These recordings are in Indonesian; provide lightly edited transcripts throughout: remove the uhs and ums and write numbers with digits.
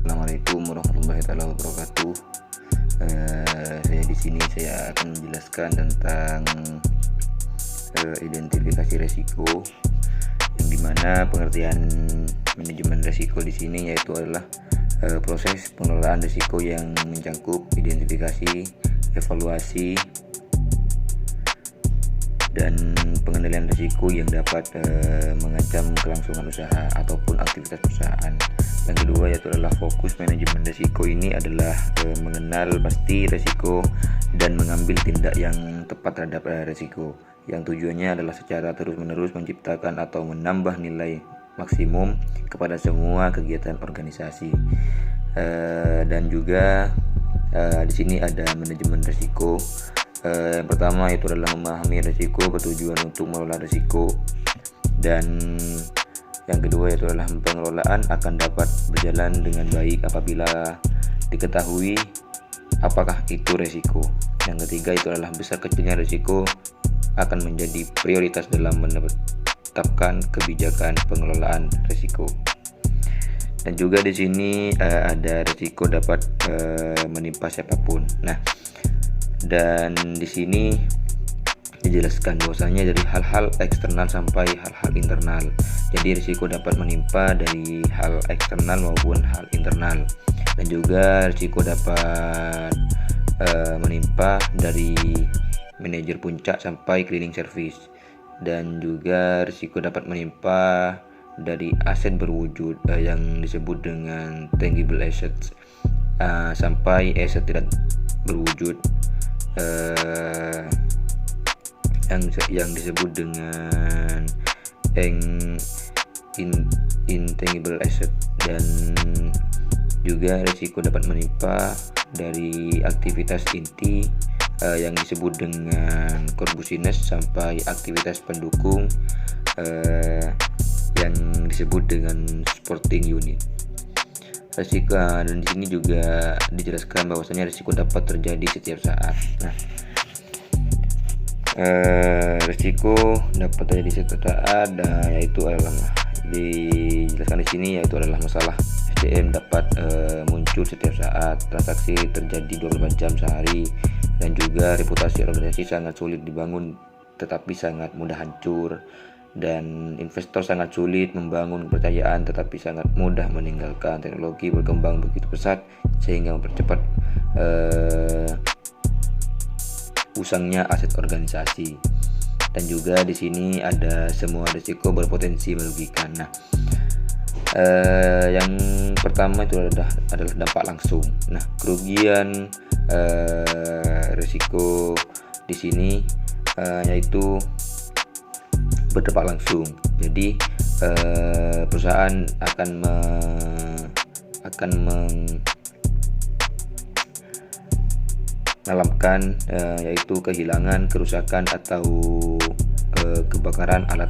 Assalamualaikum warahmatullahi wabarakatuh. Saya di sini akan menjelaskan tentang identifikasi resiko, yang dimana pengertian manajemen resiko di sini yaitu adalah proses pengelolaan resiko yang mencakup identifikasi, evaluasi, dan pengendalian risiko yang dapat mengancam kelangsungan usaha ataupun aktivitas perusahaan. Yang kedua yaitu adalah fokus manajemen risiko ini adalah mengenal pasti risiko dan mengambil tindak yang tepat terhadap risiko, yang tujuannya adalah secara terus-menerus menciptakan atau menambah nilai maksimum kepada semua kegiatan organisasi. Dan juga di sini ada manajemen risiko. Yang pertama itu adalah memahami risiko, bertujuan untuk mengelola risiko, dan yang kedua yaitu adalah pengelolaan akan dapat berjalan dengan baik apabila diketahui apakah itu risiko. Yang ketiga itu adalah besar kecilnya risiko akan menjadi prioritas dalam menetapkan kebijakan pengelolaan risiko. Dan juga di sini ada risiko dapat menimpa siapapun. Nah, dan di sini dijelaskan bahwasanya dari hal-hal eksternal sampai hal-hal internal. Jadi risiko dapat menimpa dari hal eksternal maupun hal internal. Dan juga risiko dapat menimpa dari manajer puncak sampai cleaning service. Dan juga risiko dapat menimpa dari aset berwujud yang disebut dengan tangible assets sampai aset tidak berwujud yang disebut dengan intangible asset. Dan juga risiko dapat menimpa dari aktivitas inti yang disebut dengan core business sampai aktivitas pendukung yang disebut dengan supporting unit. Risiko, dan di sini juga dijelaskan bahwasanya risiko dapat terjadi setiap saat. Nah, risiko dapat terjadi setiap saat, yaitu adalah dijelaskan di sini yaitu adalah masalah SDM dapat muncul setiap saat, transaksi terjadi 24 jam sehari, dan juga reputasi organisasi sangat sulit dibangun tetapi sangat mudah hancur, dan investor sangat sulit membangun kepercayaan tetapi sangat mudah meninggalkan. Teknologi berkembang begitu pesat sehingga mempercepat usangnya aset organisasi. Dan juga di sini ada semua risiko berpotensi merugikan. Nah, yang pertama itu adalah dampak langsung. Nah, kerugian risiko di sini yaitu berdampak langsung. Jadi perusahaan akan mengalamkan yaitu kehilangan, kerusakan atau kebakaran alat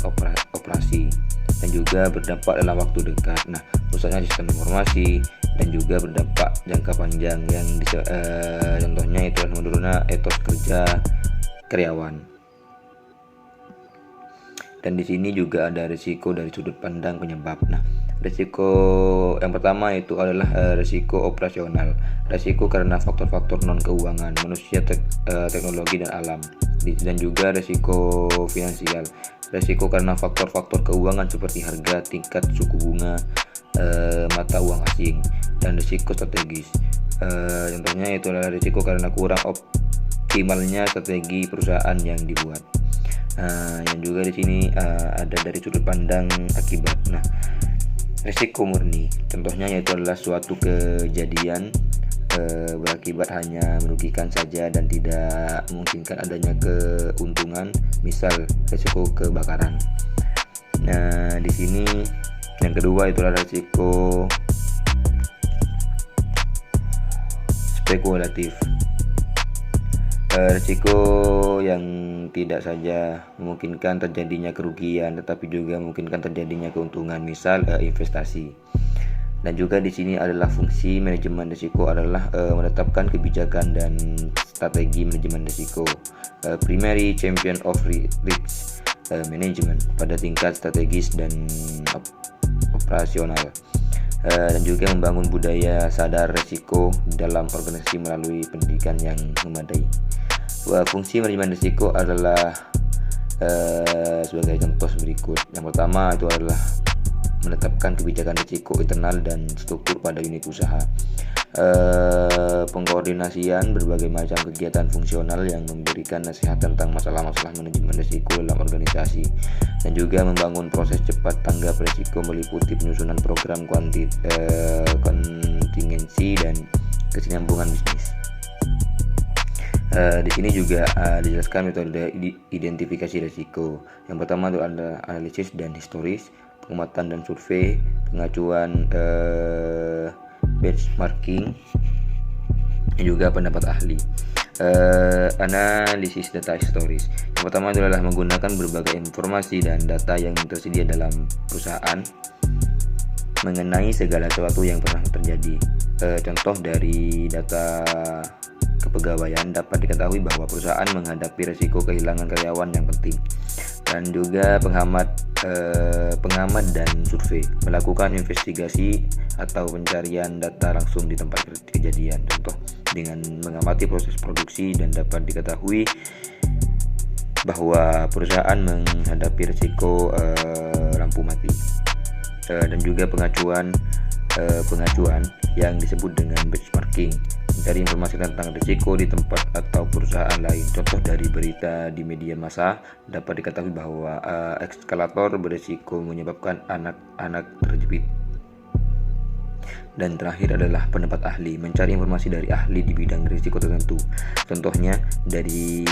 operasi, dan juga berdampak dalam waktu dekat. Nah, rusaknya sistem informasi, dan juga berdampak jangka panjang yang contohnya itu menurunnya etos kerja karyawan. Dan di sini juga ada risiko dari sudut pandang penyebab. Nah, risiko yang pertama itu adalah risiko operasional. Risiko karena faktor-faktor non keuangan, manusia, teknologi dan alam. Dan juga risiko finansial. Risiko karena faktor-faktor keuangan seperti harga, tingkat suku bunga, mata uang asing. Dan risiko strategis. Contohnya itu adalah risiko karena kurang optimalnya strategi perusahaan yang dibuat. Yang juga di sini ada dari sudut pandang akibat. Nah, risiko murni contohnya yaitu adalah suatu kejadian berakibat hanya merugikan saja dan tidak memungkinkan adanya keuntungan, misal risiko kebakaran. Nah, di sini yang kedua itu adalah risiko spekulatif. Risiko yang tidak saja memungkinkan terjadinya kerugian tetapi juga memungkinkan terjadinya keuntungan, misal investasi. Dan juga di sini adalah fungsi manajemen risiko adalah menetapkan kebijakan dan strategi manajemen risiko, primary champion of risk management pada tingkat strategis dan operasional. dan juga membangun budaya sadar risiko dalam organisasi melalui pendidikan yang memadai. Fungsi manajemen risiko adalah sebagai contoh berikut. Yang pertama itu adalah menetapkan kebijakan risiko internal dan struktur pada unit usaha, pengkoordinasian berbagai macam kegiatan fungsional yang memberikan nasihat tentang masalah-masalah manajemen risiko dalam organisasi, dan juga membangun proses cepat tanggap risiko meliputi penyusunan program kontingensi dan kesinambungan bisnis. Di sini juga dijelaskan metode identifikasi risiko. Yang pertama itu ada analisis dan historis, pengamatan dan survei, pengacuan benchmarking, dan juga pendapat ahli. Analisis data historis. Yang pertama itu adalah menggunakan berbagai informasi dan data yang tersedia dalam perusahaan mengenai segala sesuatu yang pernah terjadi. Contoh dari data kepegawaian dapat diketahui bahwa perusahaan menghadapi risiko kehilangan karyawan yang penting. Dan juga pengamat dan survei, melakukan investigasi atau pencarian data langsung di tempat kejadian, contoh dengan mengamati proses produksi, dan dapat diketahui bahwa perusahaan menghadapi risiko lampu mati. Dan juga pengacuan yang disebut dengan benchmarking, mencari informasi tentang risiko di tempat atau perusahaan lain. Contoh dari berita di media massa dapat diketahui bahwa eskalator berisiko menyebabkan anak-anak terjepit. Dan terakhir adalah pendapat ahli, mencari informasi dari ahli di bidang risiko tertentu. Contohnya dari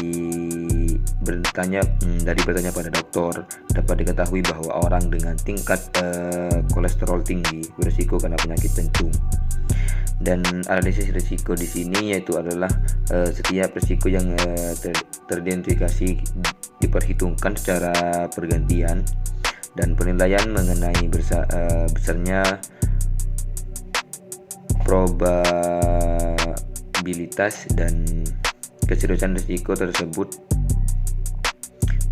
bertanya pada dokter, dapat diketahui bahwa orang dengan tingkat kolesterol tinggi berisiko karena penyakit jantung. Dan analisis risiko di sini yaitu adalah setiap risiko yang teridentifikasi diperhitungkan secara bergantian, dan penilaian mengenai besarnya probabilitas dan keseriusan risiko tersebut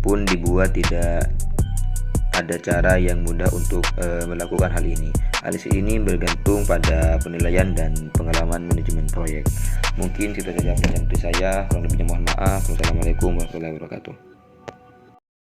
pun dibuat. Tidak ada cara yang mudah untuk melakukan hal ini. Analisis ini bergantung pada penilaian dan pengalaman manajemen proyek. Mungkin itu saja penjelasan dari saya. Kurang lebihnya mohon maaf. Wassalamualaikum warahmatullahi wabarakatuh.